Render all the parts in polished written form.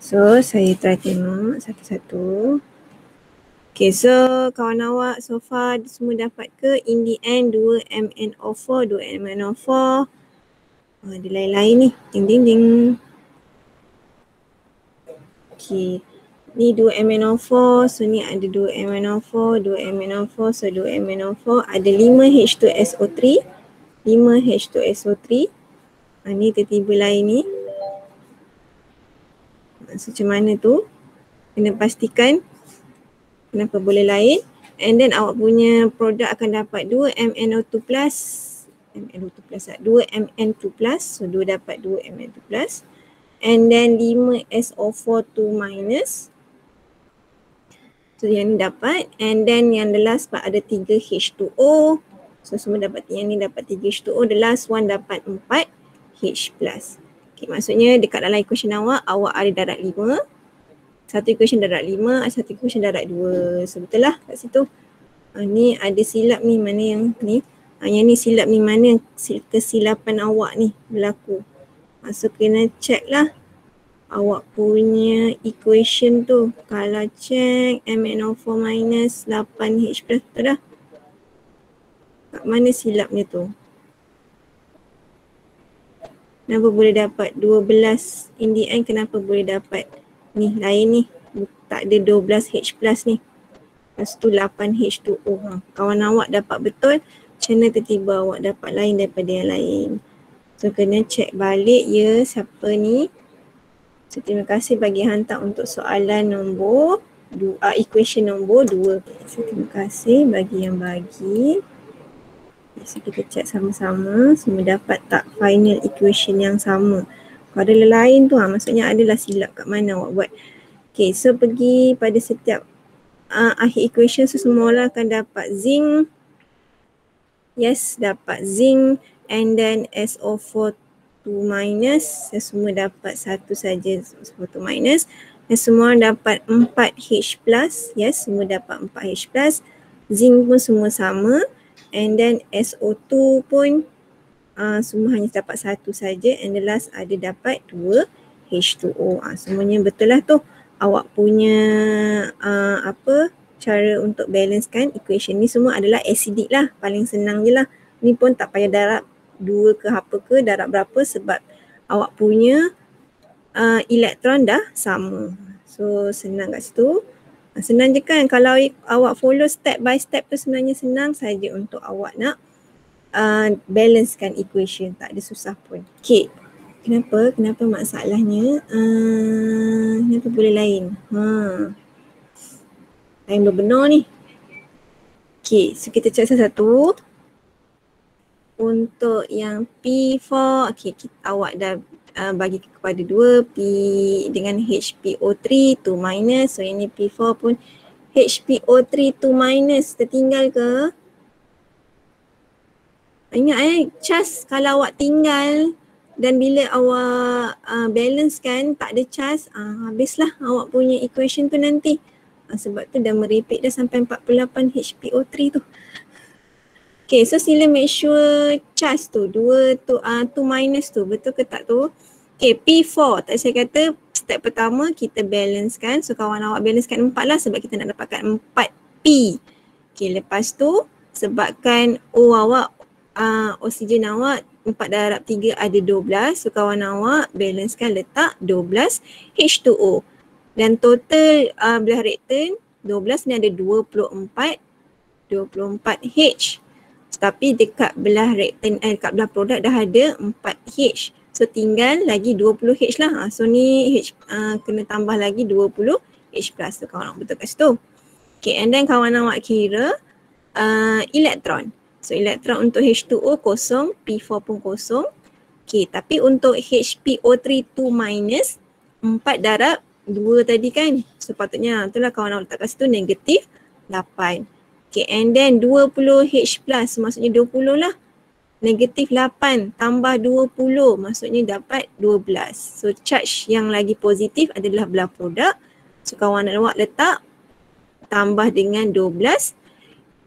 So saya try tengok satu-satu. Okay, so kawan awak so far semua dapat ke? In the end 2 MnO4, 2 MnO4. Ada lain-lain ni. Ding ding ding. Okay. Ni 2 MnO4. So ni ada 2 MnO4, 2 MnO4. So 2 MnO4 ada 5 H2SO3. 5 H2SO3. Ni tiba-tiba lain ni. So macam mana tu? Kena pastikan kenapa boleh lain. And then awak punya produk akan dapat 2 MnO2 plus. MnO2 plus tak? 2 Mn2 plus. So 2 dapat 2 Mn2 plus. And then 5 SO4 2 minus. So yang ni dapat. And then yang the last part ada 3 H2O. So semua dapat, yang ni dapat 3 H2O. The last one dapat 4 H plus. Okay, maksudnya dekat dalam equation awak ada darat 5. Satu equation darat 5, satu equation darat 2. So betul lah kat situ. Ni ada silap ni, mana yang ni. Yang ni silap ni, mana kesilapan awak ni berlaku. So kena check lah awak punya equation tu. Kalau check MnO4 minus 8H plus, betul dah. Kat mana silapnya tu? Kenapa boleh dapat 12 in the end, kenapa boleh dapat ni lain ni? Tak ada 12H plus ni. Lepas tu 8H2O. Kawan awak dapat betul, macam mana tiba-tiba awak dapat lain daripada yang lain. So kena check balik ya siapa ni. So terima kasih bagi hantar untuk soalan nombor equation nombor 2. So terima kasih bagi yang bagi. So kita check sama-sama semua dapat tak final equation yang sama. Kalau ada lain tu maksudnya adalah silap kat mana awak buat. Okay, so pergi pada setiap akhir equation, so semua orang akan dapat zinc. Yes, dapat zinc. And then SO4 2 minus. Semua dapat satu saja, SO4 2 minus. Dan semua dapat 4H plus. Yes, semua dapat 4H plus. Zinc pun semua sama. And then SO2 pun semua hanya dapat satu saja. And the last ada dapat 2 H2O. Semuanya betul lah tu. Awak punya cara untuk balancekan equation ni semua adalah acidic lah. Paling senang je lah. Ni pun tak payah darab 2 ke apa ke, darab berapa sebab awak punya elektron dah sama. So senang kat situ. Senang je kan kalau awak follow step by step tu, sebenarnya senang saja untuk awak nak balancekan equation. Tak ada susah pun. Okay. Kenapa masalahnya? Kenapa boleh lain? Lain berbenar ni. Okay, so kita cek satu-satu. Untuk yang P4, okay, awak dah bagi kepada 2, P dengan HPO3 2 minus. So yang ni P4 pun HPO3 2 minus. Tertinggal ke? Ingat charge kalau awak tinggal dan bila awak balance kan tak ada charge, habislah awak punya equation tu nanti. Sebab tu dah merepek dah sampai 48 HPO3 tu. Okay, so sila make sure charge tu 2 minus tu betul ke tak tu. Okay, P4 tak saya kata step pertama kita balance kan. So kawan awak balancekan 4 lah sebab kita nak dapatkan 4P. Okay, lepas tu sebabkan O awak oksigen awak 4 darab 3 ada 12. So kawan awak balancekan letak 12 H2O. Dan total belah reaktan 12 ni ada 24 H. Tapi dekat belah reaktan dekat belah produk dah ada 4H. So tinggal lagi 20H lah. So ni H kena tambah lagi 20H plus. So kawan awak betul kat situ. Okay, and then kawan awak kira elektron. So elektron untuk H2O kosong, P4 pun kosong. Okay, tapi untuk HPO3 2 minus 4 darab 2 tadi kan. So patutnya itulah kawan awak letak kat situ negatif 8. Okay, and then 20H plus maksudnya 20 lah. Negatif 8 tambah 20 maksudnya dapat 12. So charge yang lagi positif adalah belah produk. So kawan awak letak tambah dengan 12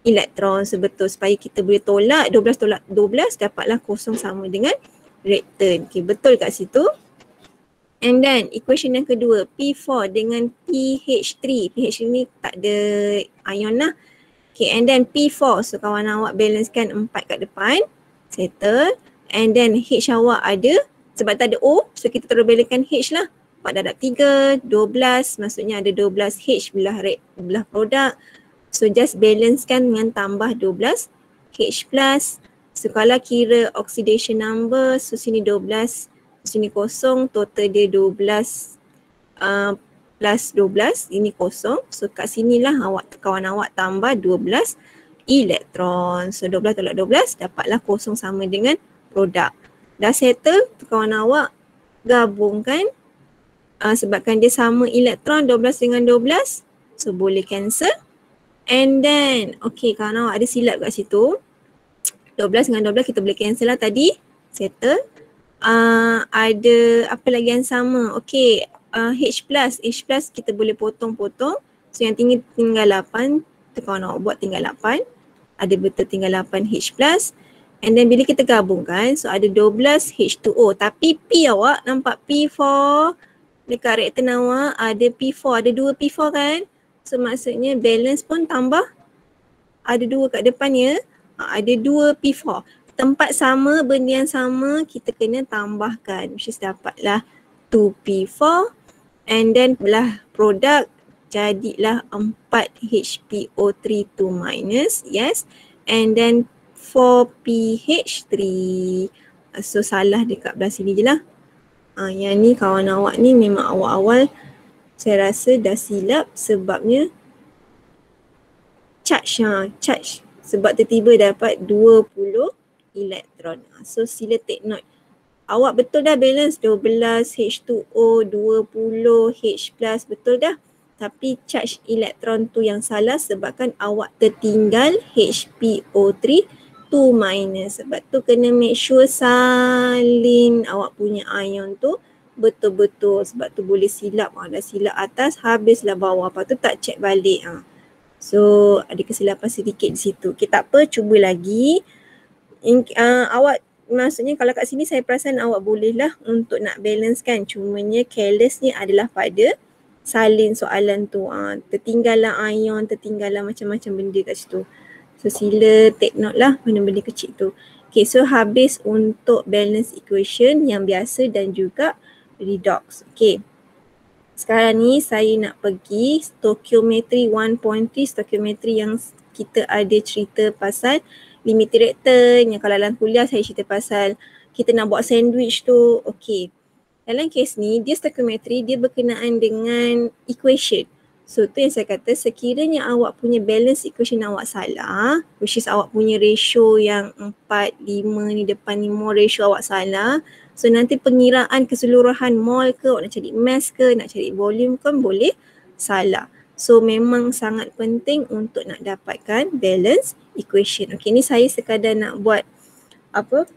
elektron sebetul supaya kita boleh tolak 12 tolak 12 dapatlah kosong sama dengan reaktan. Okay, betul kat situ. And then equation yang kedua, P4 dengan PH3. PH ni tak ada ion lah. Okay, and then P4. So kawan awak balancekan 4 kat depan. Settle. And then H awak ada. Sebab tak ada O, so kita terus balancekan H lah. 4 darab 3, 12. Maksudnya ada 12 H belah produk. So just balancekan dengan tambah 12 H plus. So kalau kira oxidation number, so sini 12. Sini kosong, total dia 12 plus 12, ini kosong. So kat sinilah kawan awak tambah 12 elektron. So 12 tolak 12, dapatlah kosong sama dengan produk. Dah settle, kawan awak gabungkan. Sebabkan dia sama elektron, 12 dengan 12, so boleh cancel. And then, okay, kawan awak ada silap kat situ. 12 dengan 12 kita boleh cancel lah tadi. Settle. Ada apa lagi yang sama? Okay, H plus kita boleh potong-potong. So yang tinggal 8, tu kawan awak buat tinggal 8. Ada betul tinggal 8 H plus. And then bila kita gabungkan, so ada 12 H2O. Tapi P awak nampak P4 dekat reaktan awak ada P4, ada 2 P4 kan? So maksudnya balance pun tambah. Ada 2 kat depannya, ada 2 P4. Tempat sama, benda yang sama, kita kena tambahkan. Which is dapatlah 2P4. And then belah produk, jadilah 4 HPO3 2 minus. Yes. And then 4PH3. So salah dekat belah sini je lah. Yang ni kawan awak ni memang awal-awal saya rasa dah silap sebabnya charge. Sebab tiba-tiba dapat 20 elektron. So sila take note. Awak betul dah balance 12 H2O, 20 H plus, betul dah. Tapi charge elektron tu yang salah sebabkan awak tertinggal HPO3 2 minus. Sebab tu kena make sure salin awak punya ion tu betul-betul. Sebab tu boleh silap. Dah silap atas, habislah bawah. Lepas tu tak check balik. So ada kesilapan sedikit di situ. Okay, tak apa, cuba lagi. Awak maksudnya kalau kat sini saya perasan awak bolehlah untuk nak balance kan. Cumanya careless ni adalah pada salin soalan tu. Tertinggal lah ion, tertinggal lah macam-macam benda kat situ. So sila take note lah benda-benda kecil tu. Okay, so habis untuk balance equation yang biasa dan juga redox. Okay. Sekarang ni saya nak pergi stoichiometry 1.3, stoichiometry yang kita ada cerita pasal limit reactant yang kalau dalam kuliah saya cerita pasal kita nak buat sandwich tu. Okay. Dalam kes ni dia stoichiometry, dia berkenaan dengan equation. So tu yang saya kata sekiranya awak punya balance equation awak salah, which is awak punya ratio yang 4, 5 ni depan ni mole ratio awak salah. So nanti pengiraan keseluruhan mole ke, awak nak cari mass ke, nak cari volume ke boleh salah. So memang sangat penting untuk nak dapatkan balance equation. Okay, ni saya sekadar nak buat apa?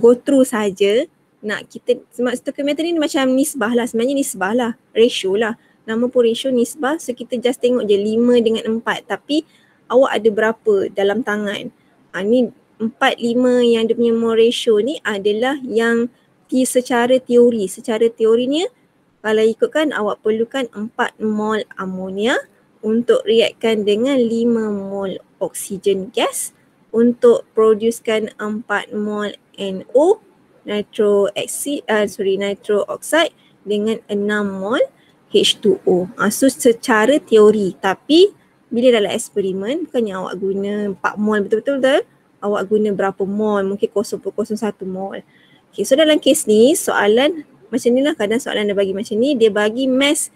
Go through saja. Nak kita, sebab stoichiometry ni macam nisbah lah. Sebenarnya nisbah lah, ratio lah. Nama pun ratio nisbah. So kita just tengok je 5 dengan 4. Tapi awak ada berapa dalam tangan. Ni 4, 5 yang dia punya mole ratio ni adalah yang secara teori. Secara teorinya kalau ikutkan awak perlukan 4 mol amonia untuk reaktkan dengan 5 mol oksigen gas untuk producekan 4 mol NO nitro oxide dengan 6 mol H2O. So secara teori, tapi bila dalam eksperimen bukannya awak guna 4 mol betul-betul, awak guna berapa mol, mungkin 0.01 mol. Okay, so dalam kes ni soalan macam ni lah, kadang soalan dia bagi macam ni, dia bagi mass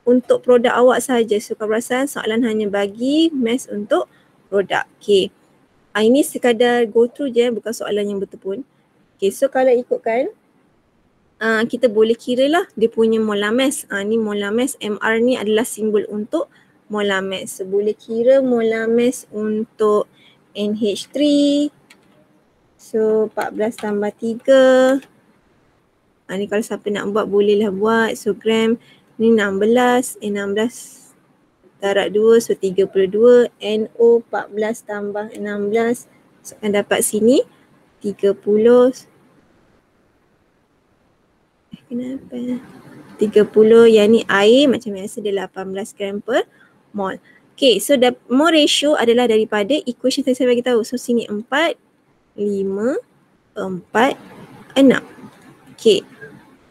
untuk produk awak saja. So kau perasan soalan hanya bagi mass untuk produk. Okay, ini sekadar go through je, bukan soalan yang betul pun. Okay, so kalau ikutkan kita boleh kira lah dia punya molar mass. Ni molar mass, MR ni adalah simbol untuk molar mass. So boleh kira molar mass untuk NH3. So 14 tambah 3. Ni kalau siapa nak buat bolehlah buat. So gram ni 16 darab 2, so 32. NO 14 tambah 16. So akan dapat sini 30 kenapa? 30 yang ni air macam biasa dia 18 gram per mol. Okay, so mol ratio adalah daripada equation tadi saya bagi tahu. So sini 4, 5, 4, 6. Okay,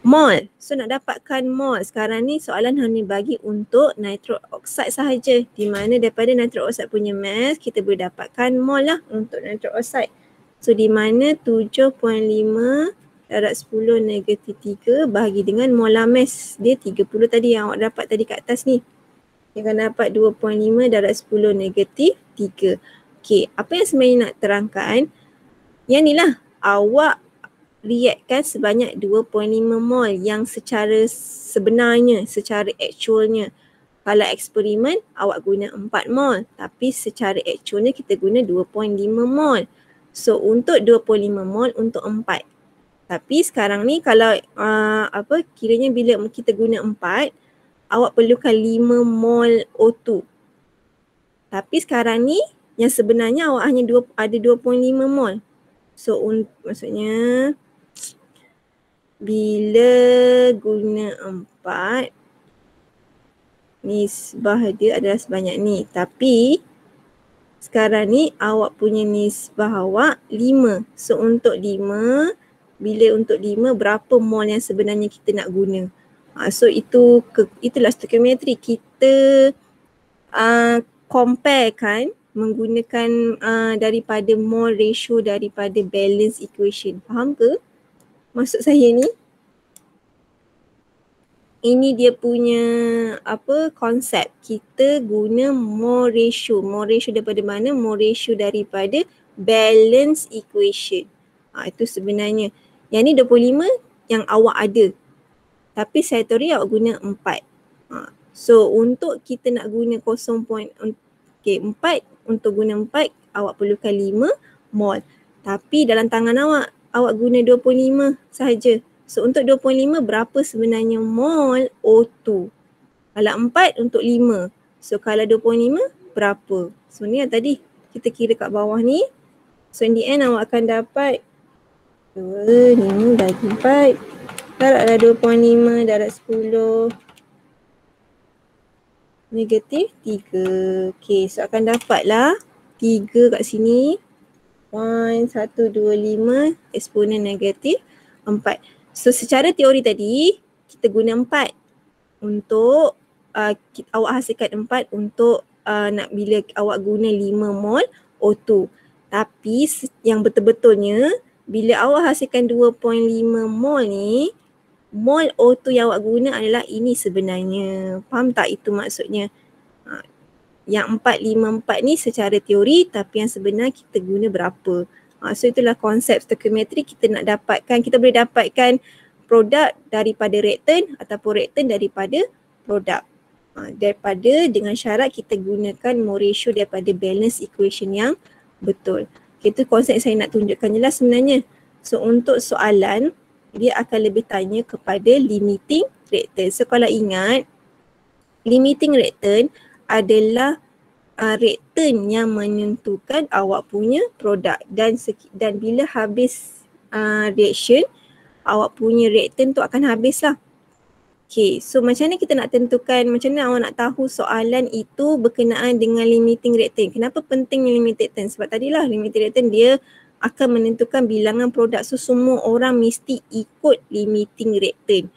mol. So nak dapatkan mol. Sekarang ni soalan hanya bagi untuk nitro oxide sahaja. Di mana daripada nitro oxide punya mass kita boleh dapatkan mol lah untuk nitro oxide. So di mana 7.5 darab 10 negatif 3 bahagi dengan molar mass. Dia 30 tadi yang awak dapat tadi kat atas ni. Dia akan dapat 2.5 darab 10 negatif 3. Okay, apa yang sebenarnya nak terangkan? Yang ni lah, awak reaktkan sebanyak 2.5 mol yang secara sebenarnya, secara actualnya. Kalau eksperimen, awak guna 4 mol. Tapi secara actualnya kita guna 2.5 mol. So untuk 25 mol untuk 4. Tapi sekarang ni kalau kiranya bila kita guna 4, awak perlukan 5 mol O2. Tapi sekarang ni yang sebenarnya awak hanya ada 2.5 mol. So maksudnya bila guna 4, nisbah dia adalah sebanyak ni. Tapi sekarang ni awak punya nisbah awak 5. So untuk 5, bila untuk 5 berapa mol yang sebenarnya kita nak guna? So itulah stoichiometry. Kita comparekan menggunakan daripada mol ratio daripada balance equation. Faham ke maksud saya ni? Ini dia punya konsep. Kita guna mol ratio. Mol ratio daripada mana? Mol ratio daripada balance equation. Itu sebenarnya. Yang ni 25 yang awak ada. Tapi saya teori awak guna 4. So untuk kita nak guna 4 untuk guna 4 awak perlukan 5 mol. Tapi dalam tangan awak guna 25 sahaja. So untuk 25 berapa sebenarnya mol O2? Kalau 4 untuk 5. So kalau 25 berapa? So ni yang tadi kita kira kat bawah ni. So in the end awak akan dapat 2, 5 bagi 4. Darablah 2.5 darab 10 negatif 3. Okay, so akan dapatlah 3 kat sini. 1.125 eksponen negatif 4. So secara teori tadi kita guna 4 untuk awak hasilkan 4 untuk nak bila awak guna 5 mol O2. Tapi yang betul-betulnya bila awak hasilkan 2.5 mol ni, mol O2 yang awak guna adalah ini sebenarnya. Faham tak itu maksudnya? Yang 454 ni secara teori tapi yang sebenar kita guna berapa. So itulah konsep stoichiometry. Kita nak dapatkan, kita boleh dapatkan produk daripada reaktan ataupun reaktan daripada produk. Daripada dengan syarat kita gunakan mol ratio daripada balance equation yang betul. Itu konsep saya nak tunjukkan jelas sebenarnya. So untuk soalan, dia akan lebih tanya kepada limiting reaktan. So kalau ingat, limiting reaktan adalah reaktan yang menentukan awak punya produk dan bila habis reaction, awak punya reaktan tu akan habis lah. Okay, so macam mana kita nak tentukan, macam mana awak nak tahu soalan itu berkenaan dengan limiting reaktan? Kenapa pentingnya limiting reaktan? Sebab tadilah limiting reaktan dia akan menentukan bilangan produk. So semua orang mesti ikut limiting reaktan.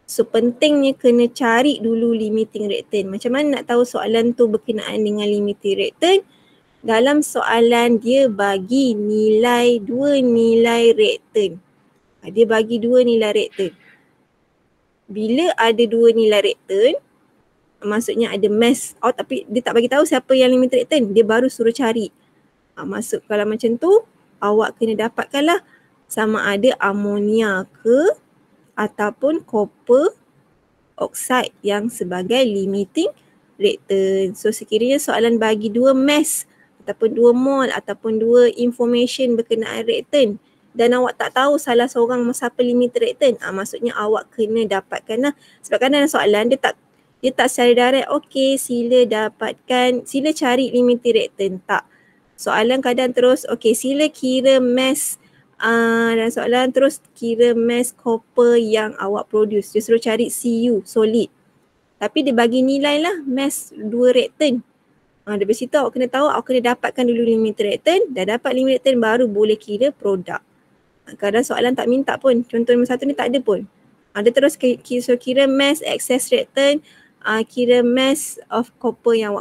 So pentingnya kena cari dulu limiting reaktan. Macam mana nak tahu soalan tu berkenaan dengan limiting reaktan? Dalam soalan dia bagi nilai 2 nilai reaktan. Dia bagi 2 nilai reaktan. Bila ada 2 nilai reaktan, maksudnya ada mass. Tapi dia tak bagi tahu siapa yang limiting reaktan. Dia baru suruh cari. Masuk kalau macam tu, awak kena dapatkanlah sama ada amonia ke ataupun copper oxide yang sebagai limiting reaktan. So sekiranya soalan bagi 2 mass ataupun 2 mol ataupun 2 information berkenaan reaktan dan awak tak tahu salah seorang siapa limiting reaktan, maksudnya awak kena dapatkanlah. Sebab kadang soalan dia tak secara direct, okey sila cari limiting reaktan. Tak. Soalan kadang terus, okey sila kira mass Dan soalan terus kira mass copper yang awak produce. Dia suruh cari Cu, solid. Tapi dia bagi nilai lah mass 2 reaktan. Dari situ awak kena tahu, awak kena dapatkan dulu limited reaktan. Dah dapat limited reaktan baru boleh kira produk. Kadang soalan tak minta pun. Contoh nombor 1 ni tak ada pun. Dia terus kira mass excess reactant, kira mass of copper yang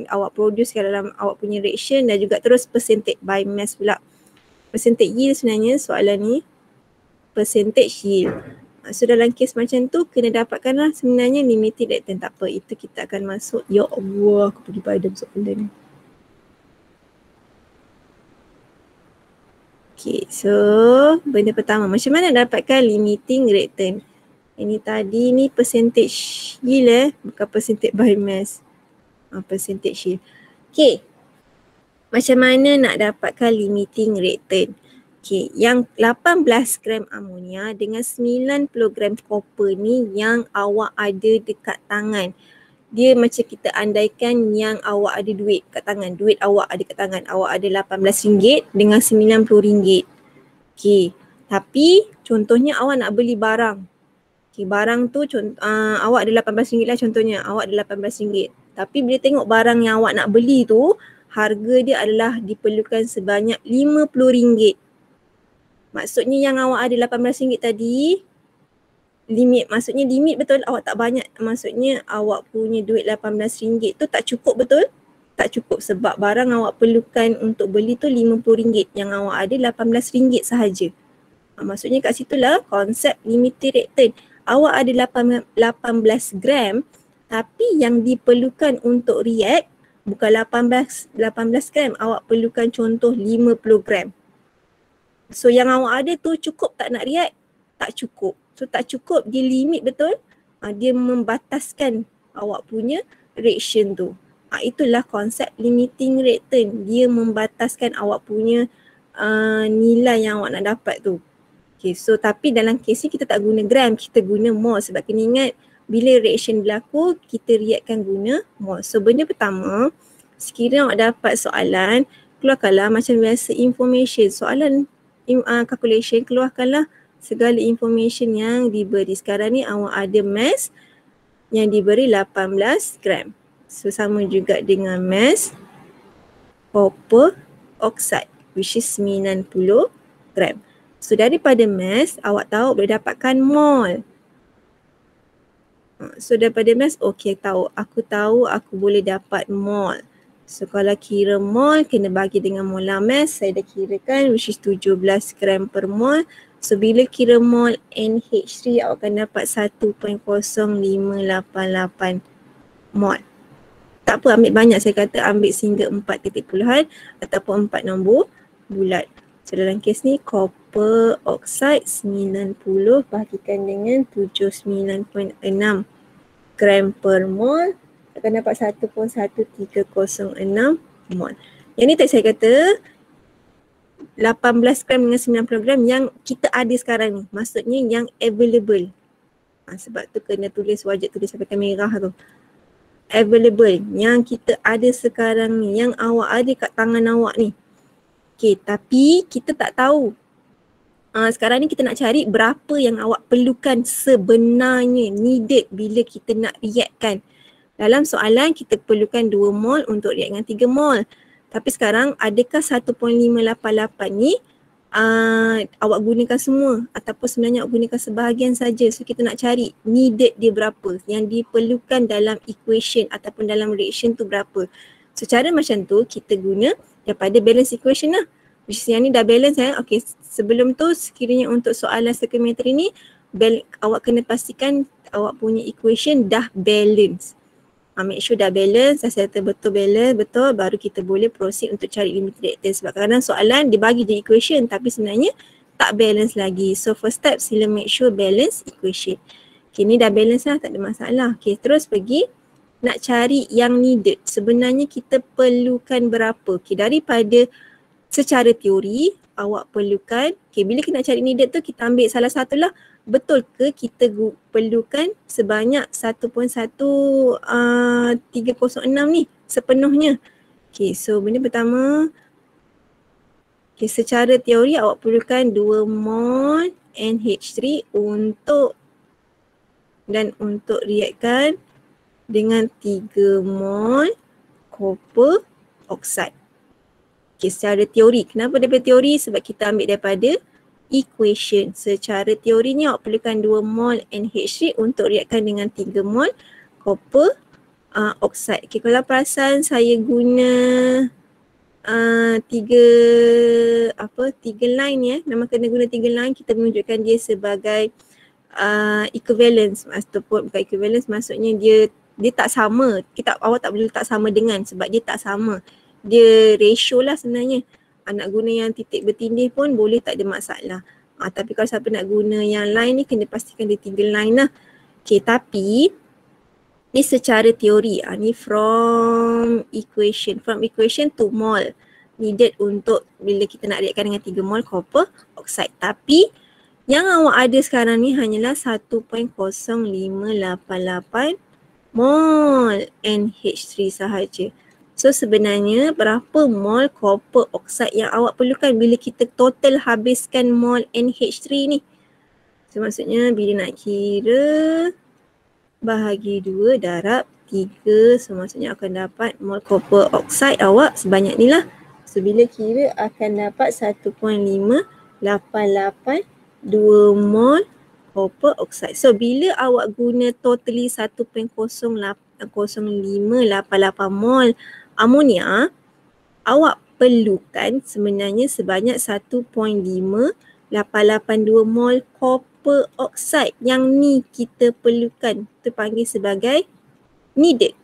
awak produce dalam awak punya reaction, dan juga terus percentage by mass pula. Percentage yield sebenarnya soalan ni percentage yield. So dalam kes macam tu kena dapatkanlah sebenarnya limited reactant. Tak apa, itu kita akan masuk. Ya Allah, aku pergi padam soalan ni. Okay, so benda pertama, macam mana dapatkan limiting reactant? Ini tadi ni percentage yield bukan percentage by mass. Percentage yield. Okay, macam mana nak dapatkan limiting reactant? Okay, yang 18 gram amonia dengan 90 gram copper ni yang awak ada dekat tangan. Dia macam kita andaikan yang awak ada duit kat tangan. Duit awak ada kat tangan. Awak ada RM18 dengan RM90. Okay, tapi contohnya awak nak beli barang. Okay, barang tu awak ada RM18 lah contohnya. Awak ada RM18. Tapi bila tengok barang yang awak nak beli tu, harga dia adalah diperlukan sebanyak RM50. Maksudnya yang awak ada RM18 tadi, maksudnya limit betul awak tak banyak. Maksudnya awak punya duit RM18 tu tak cukup betul? Tak cukup sebab barang awak perlukan untuk beli tu RM50. Yang awak ada RM18 sahaja. Maksudnya kat situlah konsep limited reactant. Awak ada 18 gram tapi yang diperlukan untuk react bukan 18 gram. Awak perlukan contoh 50 gram. So yang awak ada tu cukup tak nak react? Tak cukup. So tak cukup, dia limit betul. Dia membataskan awak punya reaction tu. Itulah konsep limiting reactant. Dia membataskan awak punya nilai yang awak nak dapat tu. Okay, so tapi dalam kes ni kita tak guna gram, kita guna mol. Sebab kena ingat bila reaction berlaku, kita reactkan guna mol. So benda pertama, sekiranya awak dapat soalan, keluarkanlah macam biasa information. Soalan calculation, keluarkanlah segala information yang diberi. Sekarang ni awak ada mass yang diberi 18 gram. So sama juga dengan mass copper oxide which is 90 gram. So daripada mass awak tahu boleh dapatkan mol. So daripada mass aku tahu aku boleh dapat mol. So kalau kira mol kena bagi dengan molar mass, saya dah kirakan which is 17 gram per mol. So bila kira mol NH3 awak akan dapat 1.0588 mol. Tak apa ambil banyak, saya kata ambil sehingga 4 titik puluhan ataupun 4 nombor bulat. So dalam kes ni copper oxide 90 bahagikan dengan 79.6 gram per mol akan dapat 1.1306 mol. Yang ni tadi saya kata 18 gram dengan 90 gram yang kita ada sekarang ni. Maksudnya yang available. Sebab tu kena tulis, wajib tulis sampai merah tu. Available yang kita ada sekarang ni, yang awak ada kat tangan awak ni. Okay, tapi kita tak tahu. Sekarang ni kita nak cari berapa yang awak perlukan sebenarnya, needed bila kita nak reactkan. Dalam soalan kita perlukan 2 mol untuk react dengan 3 mol. Tapi sekarang adakah 1.588 ni awak gunakan semua ataupun sebenarnya awak gunakan sebahagian saja. So kita nak cari needed dia berapa, yang diperlukan dalam equation ataupun dalam reaction tu berapa. So cara macam tu kita guna daripada balance equation lah. Which is yang ni dah balance Okay, sebelum tu sekiranya untuk soalan circumetry ni awak kena pastikan awak punya equation dah balance. Make sure dah balance, saya kata betul balance, betul, baru kita boleh proceed untuk cari limited reactant. Sebab kadang soalan dia bagi je equation tapi sebenarnya tak balance lagi. So first step sila make sure balance equation. Okay, ni dah balance lah, tak ada masalah. Okay, terus pergi nak cari yang needed. Sebenarnya kita perlukan berapa? Okay, daripada secara teori awak perlukan, okay, bila kita nak cari needed tu kita ambil salah satu lah. Betul ke kita perlukan sebanyak 1.1306 ni sepenuhnya? Okay, so benda pertama Okay, secara teori awak perlukan 2 mol NH3 untuk reakan dengan 3 mol copper oxide. Okay, secara teori. Kenapa daripada teori? Sebab kita ambil daripada equation. Secara teorinya awak perlukan 2 mol NH3 untuk reakan dengan 3 mol copper oxide. Okay, kalau perasan saya guna tiga line ya. Memang kena guna 3 line, kita menunjukkan dia sebagai equivalence ataupun bukan equivalence, maksudnya dia tak sama. Awak tak boleh letak sama dengan sebab dia tak sama. Dia ratio lah sebenarnya. Nak guna yang titik bertindih pun boleh, tak ada masalah. Tapi kalau siapa nak guna yang line ni kena pastikan dia 3 line lah. Okay, tapi ni secara teori. Ni from equation to mol needed untuk bila kita nak reakan dengan 3 mol copper oxide. Tapi yang awak ada sekarang ni hanyalah 1.0588 mol NH3 sahaja. So sebenarnya berapa mol copper oxide yang awak perlukan bila kita total habiskan mol NH3 ni? So maksudnya bila nak kira bahagi 2 darab 3, so maksudnya akan dapat mol copper oxide awak sebanyak ni lah. So bila kira akan dapat 1.5882 mol copper oxide. So bila awak guna totally 1.0588 mol amonia, awak perlukan sebenarnya sebanyak 1.5882 mol copper oxide. Yang ni kita perlukan, kita panggil sebagai needed.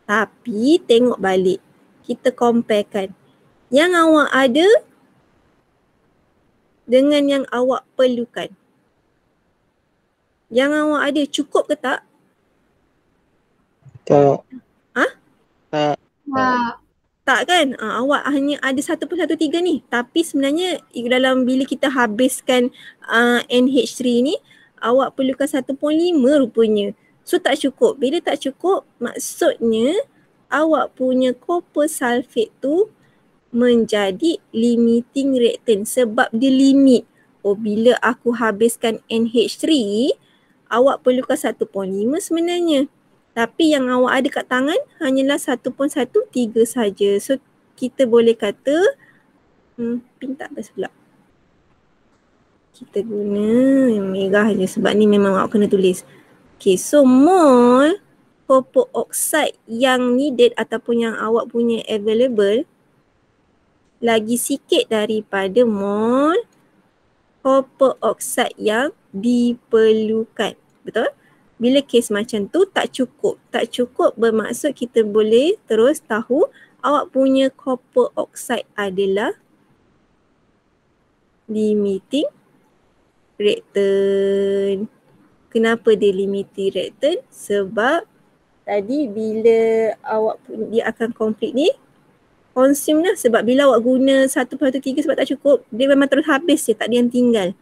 Tapi tengok balik, kita comparekan yang awak ada dengan yang awak perlukan. Yang awak ada cukup ke tak? Tak. Tak. Tak kan? Awak hanya ada 1.13 ni. Tapi sebenarnya dalam bila kita habiskan NH3 ni, awak perlukan 1.5 rupanya. So tak cukup. Bila tak cukup, maksudnya awak punya copper sulfate tu menjadi limiting reactant sebab dia limit. Bila aku habiskan NH3, awak perlukan 1.5 sebenarnya. Tapi yang awak ada kat tangan hanyalah 1.13 saja. So kita boleh kata pink tak best pula. Kita guna yang merah je sebab ni memang awak kena tulis. Okay, so mol copper oxide yang needed ataupun yang awak punya available lagi sikit daripada mol copper oxide yang diperlukan. Betul? Bila kes macam tu tak cukup. Tak cukup bermaksud kita boleh terus tahu awak punya copper oxide adalah limiting reactant. Kenapa dia limiting reactant? Sebab tadi bila awak dia akan complete ni consume lah. Sebab bila awak guna 1.3 sebab tak cukup, dia memang terus habis je, tak ada yang tinggal.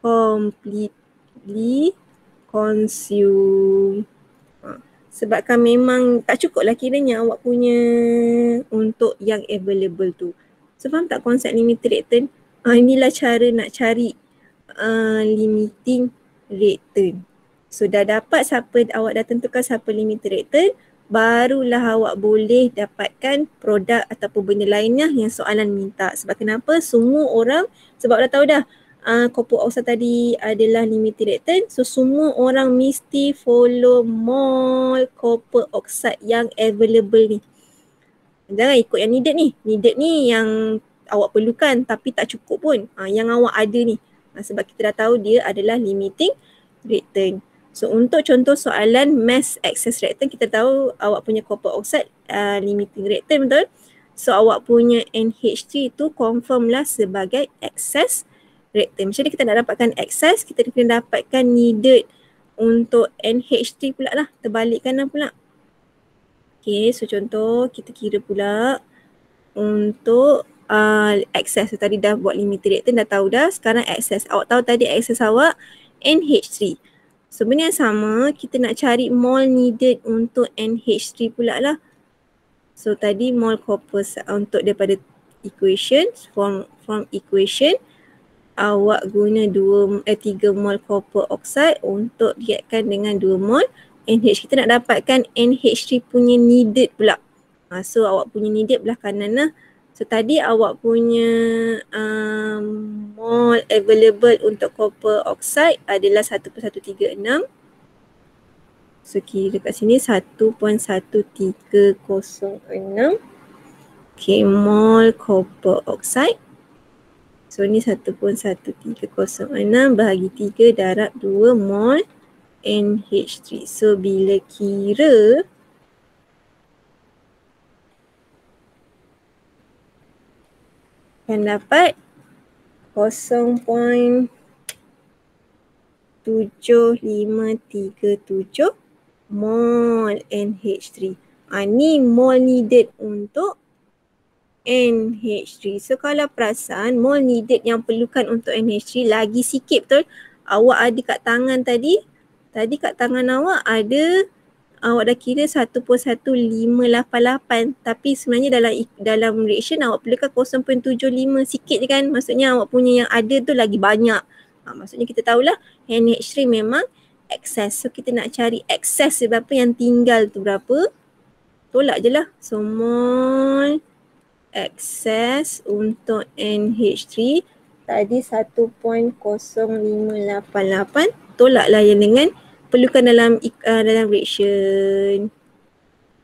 Completely consume. Sebabkan memang tak cukup lah kiranya awak punya untuk yang available tu. So faham tak konsep limiting reactant? Inilah cara nak cari limiting reactant. So dah dapat siapa, awak dah tentukan siapa limiting reactant, barulah awak boleh dapatkan produk ataupun benda lainnya yang soalan minta. Sebab kenapa? Semua orang, sebab dah tahu dah copper oxide tadi adalah limiting reactant. So semua orang mesti follow mol copper oxide yang available ni. Jangan ikut yang needed ni. Needed ni yang awak perlukan tapi tak cukup pun. Yang awak ada ni. Sebab kita dah tahu dia adalah limiting reactant. So untuk contoh soalan mass excess reactant, kita tahu awak punya copper oxide limiting reactant, betul? So awak punya NH3 itu confirm lah sebagai excess reactant. Macam ni kita nak dapatkan excess, kita kena dapatkan needed untuk NH3 pula lah. Terbalikkan lah pula. Okay, so contoh kita kira pula untuk excess. So, tadi dah buat limiting reactant, dah tahu dah. Sekarang excess. Awak tahu tadi excess awak NH3. So benda yang sama, kita nak cari mol needed untuk NH3 pula lah. So tadi mol copper untuk daripada equation, from equation, awak guna 3 mol copper oxide untuk reaction dengan 2 mol NH. Kita nak dapatkan NH3 punya needed pula. So awak punya needed belah kanan lah. So tadi awak punya mol available untuk copper oxide adalah 1.136. So kira kat sini 1.1306. Okay, mol copper oxide. So ni 1.1306 bahagi 3 darab 2 mol NH3. So bila kira akan dapat 0.7537 mol NH3. Ni mol needed untuk NH3. So kalau perasan mol needed yang perlukan untuk NH3 lagi sikit betul. Awak ada kat tangan tadi. Tadi kat tangan awak ada, awak dah kira 1.1588. Tapi sebenarnya dalam reaction awak perlukan 0.75 sikit je kan. Maksudnya awak punya yang ada tu lagi banyak. Maksudnya kita tahulah NH3 memang excess. So kita nak cari excess berapa, yang tinggal tu berapa. Tolak je lah. So mol excess untuk NH3 tadi 1.0588. Tolaklah yang dengan perlukan dalam reaction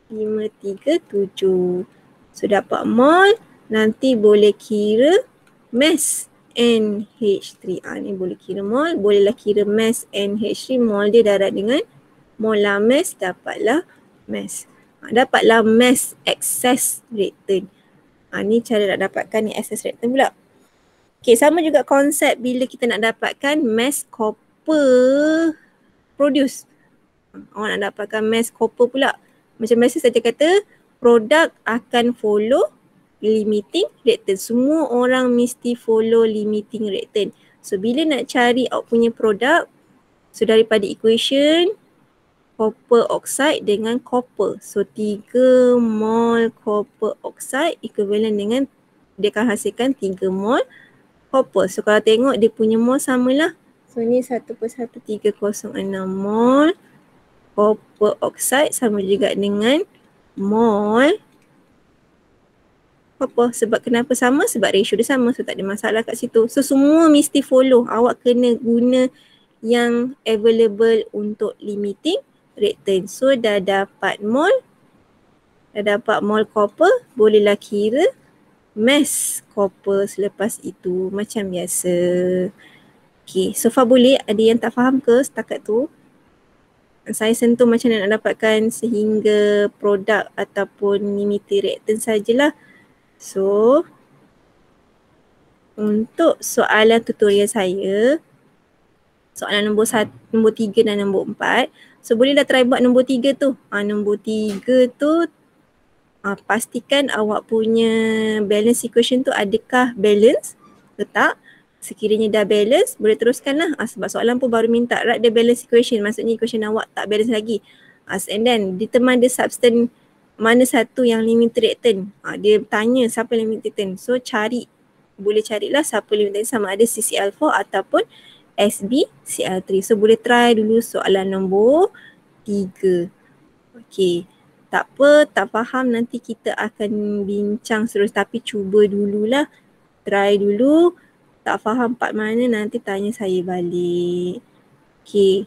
537. So dapat mol, nanti boleh kira mass NH3. Ni boleh kira mol, bolehlah kira mass NH3. Mol dia darab dengan molar mass, dapatlah mass. Dapatlah mass excess reactant. Ni cara nak dapatkan ni excess reactant pula. Okay, sama juga konsep bila kita nak dapatkan mass copper produce. Awak nak dapatkan mass copper pula. Macam biasa saya kata, produk akan follow limiting reactant. Semua orang mesti follow limiting reactant. So bila nak cari awak punya produk, so daripada equation copper oxide dengan copper. So 3 mol copper oxide equivalent dengan, dia akan hasilkan 3 mol copper. So kalau tengok dia punya mol samalah. So ni 1.1306 mol copper oxide sama juga dengan mol copper. Sebab kenapa sama? Sebab ratio dia sama. So tak ada masalah kat situ. So semua mesti follow. Awak kena guna yang available untuk limiting reactant. So dah dapat mol copper, bolehlah kira mass copper selepas itu macam biasa. Okay, so far boleh? Ada yang tak faham ke setakat tu? Saya sentuh macam mana nak dapatkan sehingga produk ataupun limiting reactant sajalah. So untuk soalan tutorial saya, soalan nombor 3 dan nombor 4. So bolehlah try buat nombor 3 tu. Nombor 3 tu pastikan awak punya balance equation tu adakah balance ke tak. Sekiranya dah balance, boleh teruskanlah. Sebab soalan pun baru minta write the balance equation. Maksudnya equation awak tak balance lagi. And then determine the substance mana satu yang limiting reactant. Dia tanya siapa limiting reactant. So boleh carilah siapa limiting reactant, sama ada CCl4 ataupun SbCl3. So boleh try dulu soalan nombor 3. Okay. Tak apa, tak faham nanti kita akan bincang terus. Tapi cuba dululah. Try dulu. Tak faham part mana nanti tanya saya balik. Okay.